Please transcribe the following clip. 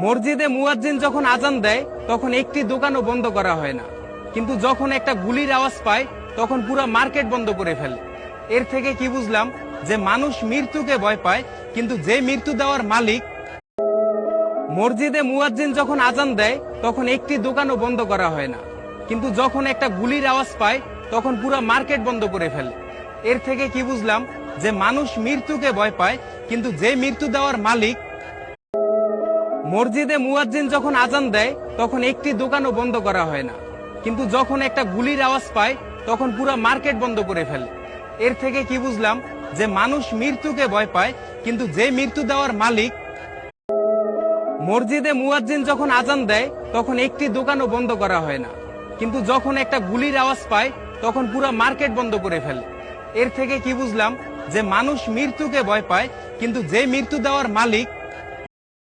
মসজিদে মুয়াজ্জিন যখন আজান দেয় তখন একটি দোকানও বন্ধ করা হয় না, কিন্তু যখন একটা গুলির আওয়াজ পায় তখন পুরো মার্কেট বন্ধ করে ফেলে। এর থেকে কি বুঝলাম যে মানুষ মৃত্যুকে ভয় পায়, কিন্তু যে মৃত্যু দেওয়ার মালিক। মসজিদে মুয়াজ্জিন যখন আজান দেয় তখন একটি দোকানও বন্ধ করা হয় না, কিন্তু যখন একটা গুলির আওয়াজ পায় তখন পুরো মার্কেট বন্ধ করে ফেলে। এর থেকে কি বুঝলাম যে মানুষ মৃত্যুকে ভয় পায়, কিন্তু যে মৃত্যু দেওয়ার মালিক। মসজিদে মুয়াজ্জিন যখন আজান দেয় তখন একটি দোকানও বন্ধ করা হয় না, কিন্তু যখন একটা গুলির আওয়াজ পায় তখন পুরো মার্কেট বন্ধ করে ফেলে। এর থেকে কি বুঝলাম যে মানুষ মৃত্যুকে ভয় পায়, কিন্তু যে মৃত্যু দেওয়ার মালিক। মসজিদে মুয়াজ্জিন যখন আজান দেয় তখন একটি দোকানও বন্ধ করা হয় না, কিন্তু যখন একটা গুলির আওয়াজ পায় তখন পুরো মার্কেট বন্ধ করে ফেলে। এর থেকে কি বুঝলাম যে মানুষ মৃত্যুকে ভয় পায়, কিন্তু যে মৃত্যু দেওয়ার মালিক।